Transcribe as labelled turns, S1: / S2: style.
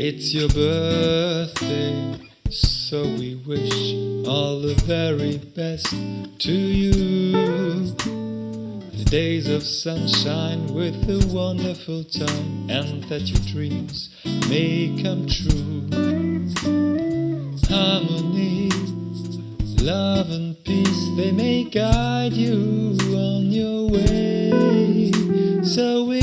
S1: It's your birthday, so we wish all the very best to you. The days of sunshine with a wonderful time, and that your dreams may come true. Harmony, love and peace, they may guide you on your way. So we